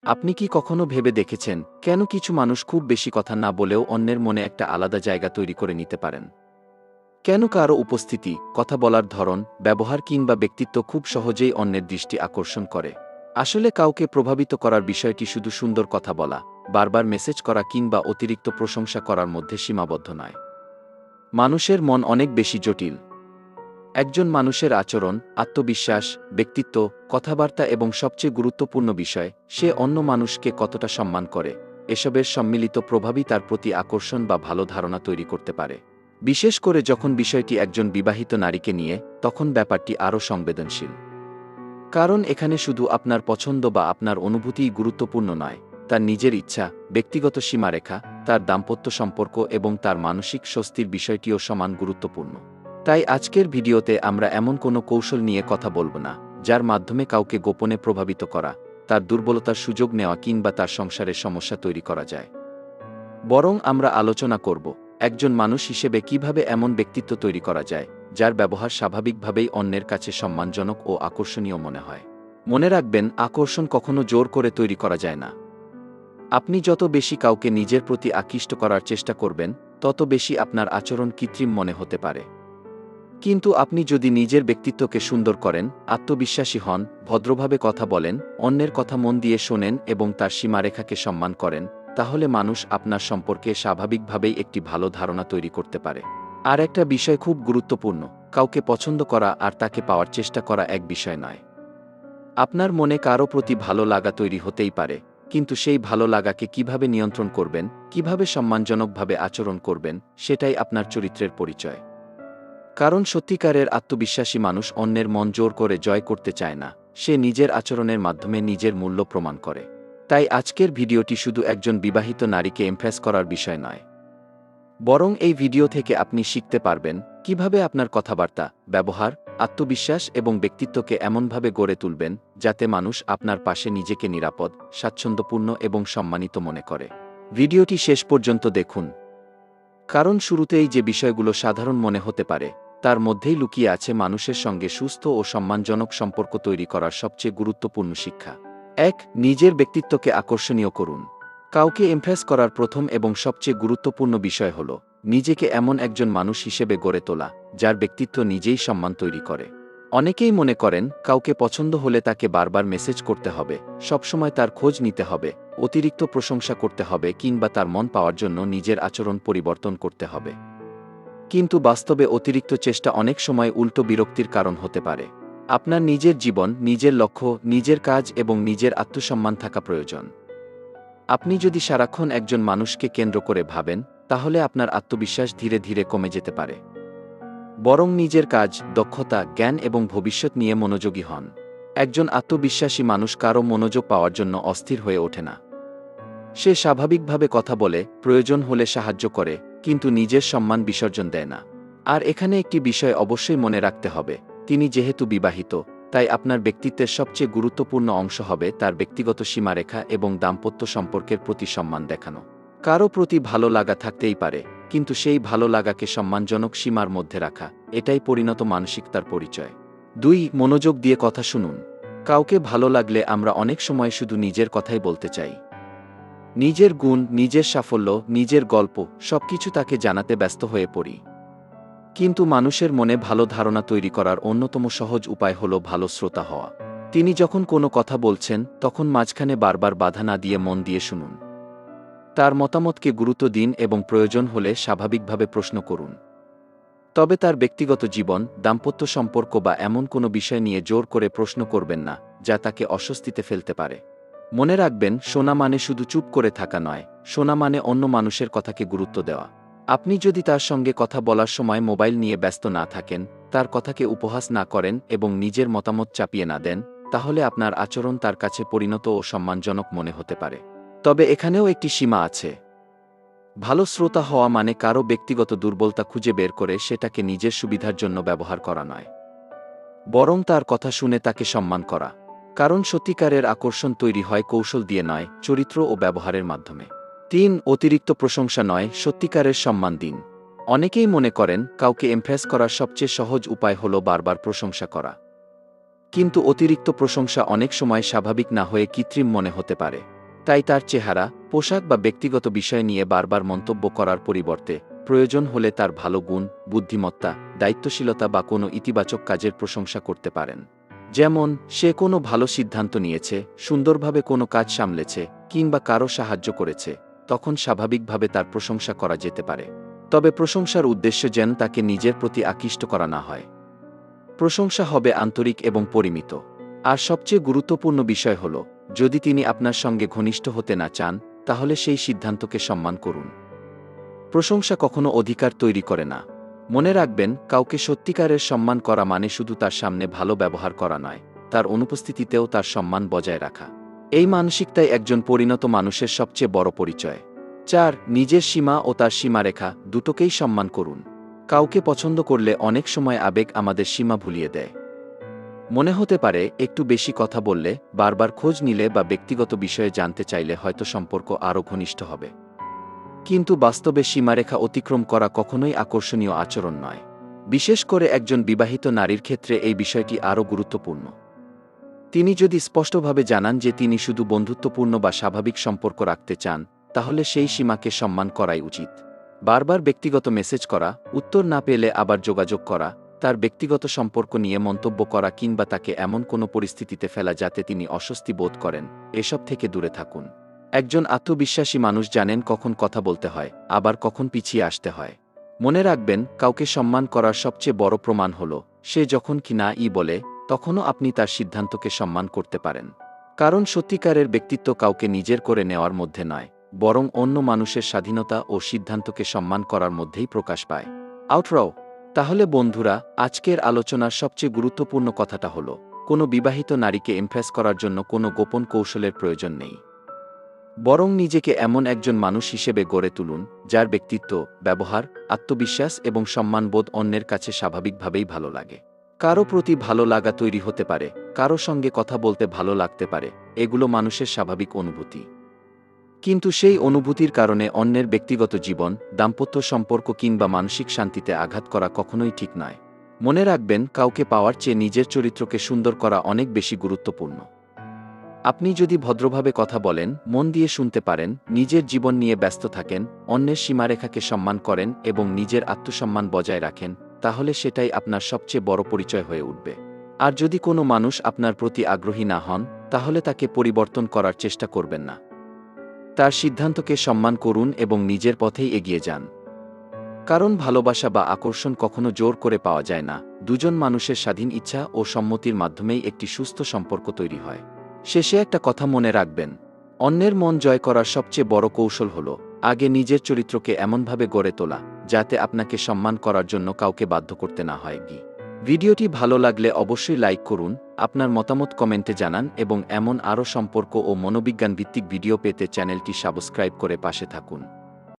আপনি কি কখনো ভেবে দেখেছেন কেন কিছু মানুষ খুব বেশি কথা না বলেও অন্যের মনে একটা আলাদা জায়গা তৈরি করে নিতে পারেন? কেন কারও উপস্থিতি, কথা বলার ধরন, ব্যবহার কিংবা ব্যক্তিত্ব খুব সহজেই অন্যের দৃষ্টি আকর্ষণ করে? আসলে কাউকে প্রভাবিত করার বিষয়টি শুধু সুন্দর কথা বলা, বারবার মেসেজ করা কিংবা অতিরিক্ত প্রশংসা করার মধ্যে সীমাবদ্ধ নয়। মানুষের মন অনেক বেশি জটিল। একজন মানুষের আচরণ, আত্মবিশ্বাস, ব্যক্তিত্ব, কথাবার্তা এবং সবচেয়ে গুরুত্বপূর্ণ বিষয়, সে অন্য মানুষকে কতটা সম্মান করে, এসবের সম্মিলিত প্রভাবই তার প্রতি আকর্ষণ বা ভালো ধারণা তৈরি করতে পারে। বিশেষ করে যখন বিষয়টি একজন বিবাহিত নারীকে নিয়ে, তখন ব্যাপারটি আরও সংবেদনশীল। কারণ এখানে শুধু আপনার পছন্দ বা আপনার অনুভূতিই গুরুত্বপূর্ণ নয়, তার নিজের ইচ্ছা, ব্যক্তিগত সীমারেখা, তার দাম্পত্য সম্পর্ক এবং তার মানসিক স্বস্তির বিষয়টিও সমান গুরুত্বপূর্ণ। তাই আজকের ভিডিওতে আমরা এমন কোনো কৌশল নিয়ে কথা বলবো না, যার মাধ্যমে কাউকে গোপনে প্রভাবিত করা, তার দুর্বলতার সুযোগ নেওয়া কিংবা তার সংসারের সমস্যা তৈরি করা যায়। বরং আমরা আলোচনা করব একজন মানুষ হিসেবে কিভাবে এমন ব্যক্তিত্ব তৈরি করা যায়, যার ব্যবহার স্বাভাবিকভাবেই অন্যের কাছে সম্মানজনক ও আকর্ষণীয় মনে হয়। মনে রাখবেন, আকর্ষণ কখনো জোর করে তৈরি করা যায় না। আপনি যত বেশি কাউকে নিজের প্রতি আকৃষ্ট করার চেষ্টা করবেন, তত বেশি আপনার আচরণ কৃত্রিম মনে হতে পারে। কিন্তু আপনি যদি নিজের ব্যক্তিত্বকে সুন্দর করেন, আত্মবিশ্বাসী হন, ভদ্রভাবে কথা বলেন, অন্যের কথা মন দিয়ে শোনেন এবং তার সীমারেখাকে সম্মান করেন, তাহলে মানুষ আপনার সম্পর্কে স্বাভাবিকভাবেই একটি ভালো ধারণা তৈরি করতে পারে। আর একটা বিষয় খুব গুরুত্বপূর্ণ, কাউকে পছন্দ করা আর তাকে পাওয়ার চেষ্টা করা এক বিষয় নয়। আপনার মনে কারও প্রতি ভালো লাগা তৈরি হতেই পারে, কিন্তু সেই ভালো লাগাকে কিভাবে নিয়ন্ত্রণ করবেন, কিভাবে সম্মানজনকভাবে আচরণ করবেন, সেটাই আপনার চরিত্রের পরিচয়। কারণ সত্যিকারের আত্মবিশ্বাসী মানুষ অন্যের মন জোর করে জয় করতে চায় না, সে নিজের আচরণের মাধ্যমে নিজের মূল্য প্রমাণ করে। তাই আজকের ভিডিওটি শুধু একজন বিবাহিত নারীকে ইমপ্রেস করার বিষয় নয়, বরং এই ভিডিও থেকে আপনি শিখতে পারবেন কিভাবে আপনার কথাবার্তা, ব্যবহার, আত্মবিশ্বাস এবং ব্যক্তিত্বকে এমনভাবে গড়ে তুলবেন যাতে মানুষ আপনার পাশে নিজেকে নিরাপদ, স্বাচ্ছন্দ্যপূর্ণ এবং সম্মানিত মনে করে। ভিডিওটি শেষ পর্যন্ত দেখুন, কারণ শুরুতেই যে বিষয়গুলো সাধারণ মনে হতে পারে, তার মধ্যেই লুকিয়ে আছে মানুষের সঙ্গে সুস্থ ও সম্মানজনক সম্পর্ক তৈরি করার সবচেয়ে গুরুত্বপূর্ণ শিক্ষা। ১. নিজের ব্যক্তিত্বকে আকর্ষণীয় করুন। কাউকে ইমপ্রেস করার প্রথম এবং সবচেয়ে গুরুত্বপূর্ণ বিষয় হল নিজেকে এমন একজন মানুষ হিসেবে গড়ে তোলা, যার ব্যক্তিত্ব নিজেই সম্মান তৈরি করে। অনেকেই মনে করেন কাউকে পছন্দ হলে তাকে বারবার মেসেজ করতে হবে, সবসময় তার খোঁজ নিতে হবে, অতিরিক্ত প্রশংসা করতে হবে কিংবা তার মন পাওয়ার জন্য নিজের আচরণ পরিবর্তন করতে হবে। কিন্তু বাস্তবে অতিরিক্ত চেষ্টা অনেক সময় উল্টো বিরক্তির কারণ হতে পারে। আপনার নিজের জীবন, নিজের লক্ষ্য, নিজের কাজ এবং নিজের আত্মসম্মান থাকা প্রয়োজন। আপনি যদি সারাক্ষণ একজন মানুষকে কেন্দ্র করে ভাবেন, তাহলে আপনার আত্মবিশ্বাস ধীরে ধীরে কমে যেতে পারে। বরং নিজের কাজ, দক্ষতা, জ্ঞান এবং ভবিষ্যৎ নিয়ে মনোযোগী হন। একজন আত্মবিশ্বাসী মানুষ কারও মনোযোগ পাওয়ার জন্য অস্থির হয়ে ওঠে না। সে স্বাভাবিকভাবে কথা বলে, প্রয়োজন হলে সাহায্য করে, কিন্তু নিজের সম্মান বিসর্জন দেয় না। আর এখানে একটি বিষয় অবশ্যই মনে রাখতে হবে, তিনি যেহেতু বিবাহিত, তাই আপনার ব্যক্তিত্বের সবচেয়ে গুরুত্বপূর্ণ অংশ হবে তার ব্যক্তিগত সীমারেখা এবং দাম্পত্য সম্পর্কের প্রতি সম্মান দেখানো। কারও প্রতি ভালো লাগা থাকতেই পারে, কিন্তু সেই ভালো লাগাকে সম্মানজনক সীমার মধ্যে রাখা, এটাই পরিণত মানসিকতার পরিচয়। ২. মনোযোগ দিয়ে কথা শুনুন। কাউকে ভালো লাগলে আমরা অনেক সময় শুধু নিজের কথাই বলতে চাই। নিজের গুণ, নিজের সাফল্য, নিজের গল্প, সবকিছু তাকে জানাতে ব্যস্ত হয়ে পড়ি। কিন্তু মানুষের মনে ভালো ধারণা তৈরি করার অন্যতম সহজ উপায় হল ভালো শ্রোতা হওয়া। তিনি যখন কোনো কথা বলছেন, তখন মাঝখানে বারবার বাধা না দিয়ে মন দিয়ে শুনুন। তার মতামতকে গুরুত্ব দিন এবং প্রয়োজন হলে স্বাভাবিকভাবে প্রশ্ন করুন। তবে তার ব্যক্তিগত জীবন, দাম্পত্য সম্পর্ক বা এমন কোনো বিষয় নিয়ে জোর করে প্রশ্ন করবেন না, যা তাকে অস্বস্তিতে ফেলতে পারে। মনে রাখবেন, শোনা মানে শুধু চুপ করে থাকা নয়, শোনা মানে অন্য মানুষের কথাকে গুরুত্ব দেওয়া। আপনি যদি তার সঙ্গে কথা বলার সময় মোবাইল নিয়ে ব্যস্ত না থাকেন, তার কথাকে উপহাস না করেন এবং নিজের মতামত চাপিয়ে না দেন, তাহলে আপনার আচরণ তার কাছে পরিণত ও সম্মানজনক মনে হতে পারে। তবে এখানেও একটি সীমা আছে। ভালো শ্রোতা হওয়া মানে কারও ব্যক্তিগত দুর্বলতা খুঁজে বের করে সেটাকে নিজের সুবিধার জন্য ব্যবহার করা নয়, বরং তার কথা শুনে তাকে সম্মান করা। কারণ সত্যিকারের আকর্ষণ তৈরি হয় কৌশল দিয়ে নয়, চরিত্র ও ব্যবহারের মাধ্যমে। ৩. অতিরিক্ত প্রশংসা নয়, সত্যিকারের সম্মান দিন। অনেকেই মনে করেন কাউকে ইমপ্রেস করার সবচেয়ে সহজ উপায় হল বারবার প্রশংসা করা। কিন্তু অতিরিক্ত প্রশংসা অনেক সময় স্বাভাবিক না হয়ে কৃত্রিম মনে হতে পারে। তাই তার চেহারা, পোশাক বা ব্যক্তিগত বিষয় নিয়ে বারবার মন্তব্য করার পরিবর্তে প্রয়োজন হলে তার ভালো গুণ, বুদ্ধিমত্তা, দায়িত্বশীলতা বা কোনো ইতিবাচক কাজের প্রশংসা করতে পারেন। যেমন, সে কোনো ভালো সিদ্ধান্ত নিয়েছে, সুন্দরভাবে কোনো কাজ সামলেছে কিংবা কারো সাহায্য করেছে, তখন স্বাভাবিকভাবে তার প্রশংসা করা যেতে পারে। তবে প্রশংসার উদ্দেশ্য যেন তাকে নিজের প্রতি আকৃষ্ট করা না হয়। প্রশংসা হবে আন্তরিক এবং পরিমিত। আর সবচেয়ে গুরুত্বপূর্ণ বিষয় হল, যদি তিনি আপনার সঙ্গে ঘনিষ্ঠ হতে না চান, তাহলে সেই সিদ্ধান্তকে সম্মান করুন। প্রশংসা কখনো অধিকার তৈরি করে না। মনে রাখবেন, কাউকে সত্যিকারের সম্মান করা মানে শুধু তার সামনে ভালো ব্যবহার করা নয়, তার অনুপস্থিতিতেও তার সম্মান বজায় রাখা। এই মানসিকতাই একজন পরিণত মানুষের সবচেয়ে বড় পরিচয়। 4. নিজের সীমা ও তার সীমারেখা দুটোকেই সম্মান করুন। কাউকে পছন্দ করলে অনেক সময় আবেগ আমাদের সীমা ভুলিয়ে দেয়। মনে হতে পারে, একটু বেশি কথা বললে, বারবার খোঁজ নিলে বা ব্যক্তিগত বিষয়ে জানতে চাইলে হয়তো সম্পর্ক আরও ঘনিষ্ঠ হবে। কিন্তু বাস্তবে সীমারেখা অতিক্রম করা কখনোই আকর্ষণীয় আচরণ নয়। বিশেষ করে একজন বিবাহিত নারীর ক্ষেত্রে এই বিষয়টি আরও গুরুত্বপূর্ণ। তিনি যদি স্পষ্টভাবে জানান যে তিনি শুধু বন্ধুত্বপূর্ণ বা স্বাভাবিক সম্পর্ক রাখতে চান, তাহলে সেই সীমাকে সম্মান করাই উচিত। বারবার ব্যক্তিগত মেসেজ করা, উত্তর না পেলে আবার যোগাযোগ করা, তার ব্যক্তিগত সম্পর্ক নিয়ে মন্তব্য করা কিংবা তাকে এমন কোনো পরিস্থিতিতে ফেলা যাতে তিনি অস্বস্তি বোধ করেন, এসব থেকে দূরে থাকুন। একজন আত্মবিশ্বাসী মানুষ জানেন কখন কথা বলতে হয়, আবার কখন পিছিয়ে আসতে হয়। মনে রাখবেন, কাউকে সম্মান করার সবচেয়ে বড় প্রমাণ হল, সে যখন কি না বলে, তখনও আপনি তার সিদ্ধান্তকে সম্মান করতে পারেন। কারণ সত্যিকারের ব্যক্তিত্ব কাউকে নিজের করে নেওয়ার মধ্যে নয়, বরং অন্য মানুষের স্বাধীনতা ও সিদ্ধান্তকে সম্মান করার মধ্যেই প্রকাশ পায়। আউটরাও। তাহলে বন্ধুরা, আজকের আলোচনার সবচেয়ে গুরুত্বপূর্ণ কথাটা হল, কোনো বিবাহিত নারীকে ইমপ্রেস করার জন্য কোনো গোপন কৌশলের প্রয়োজন নেই। বরং নিজেকে এমন একজন মানুষ হিসেবে গড়ে তুলুন, যার ব্যক্তিত্ব, ব্যবহার, আত্মবিশ্বাস এবং সম্মানবোধ অন্যের কাছে স্বাভাবিকভাবেই ভালো লাগে। কারো প্রতি ভালো লাগা তৈরি হতে পারে, কারো সঙ্গে কথা বলতে ভালো লাগতে পারে, এগুলো মানুষের স্বাভাবিক অনুভূতি। কিন্তু সেই অনুভূতির কারণে অন্যের ব্যক্তিগত জীবন, দাম্পত্য সম্পর্ক কিংবা মানসিক শান্তিতে আঘাত করা কখনোই ঠিক নয়। মনে রাখবেন, কাউকে পাওয়ার চেয়ে নিজের চরিত্রকে সুন্দর করা অনেক বেশি গুরুত্বপূর্ণ। আপনি যদি ভদ্রভাবে কথা বলেন, মন দিয়ে শুনতে পারেন, নিজের জীবন নিয়ে ব্যস্ত থাকেন, অন্যের সীমারেখাকে সম্মান করেন এবং নিজের আত্মসম্মান বজায় রাখেন, তাহলে সেটাই আপনার সবচেয়ে বড় পরিচয় হয়ে উঠবে। আর যদি কোনো মানুষ আপনার প্রতি আগ্রহী না হন, তাহলে তাকে পরিবর্তন করার চেষ্টা করবেন না। তার সিদ্ধান্তকে সম্মান করুন এবং নিজের পথেই এগিয়ে যান। কারণ ভালোবাসা বা আকর্ষণ কখনো জোর করে পাওয়া যায় না, দুজন মানুষের স্বাধীন ইচ্ছা ও সম্মতির মাধ্যমেই একটি সুস্থ সম্পর্ক তৈরি হয়। শেষে একটা কথা মনে রাখবেন, অন্যের মন জয় করার সবচেয়ে বড় কৌশল হল, আগে নিজের চরিত্রকে এমনভাবে গড়ে তোলা, যাতে আপনাকে সম্মান করার জন্য কাউকে বাধ্য করতে না হয়। ভিডিওটি ভালো লাগলে অবশ্যই লাইক করুন, আপনার মতামত কমেন্টে জানান এবং এমন আরও সম্পর্ক ও মনোবিজ্ঞান ভিত্তিক ভিডিও পেতে চ্যানেলটি সাবস্ক্রাইব করে পাশে থাকুন।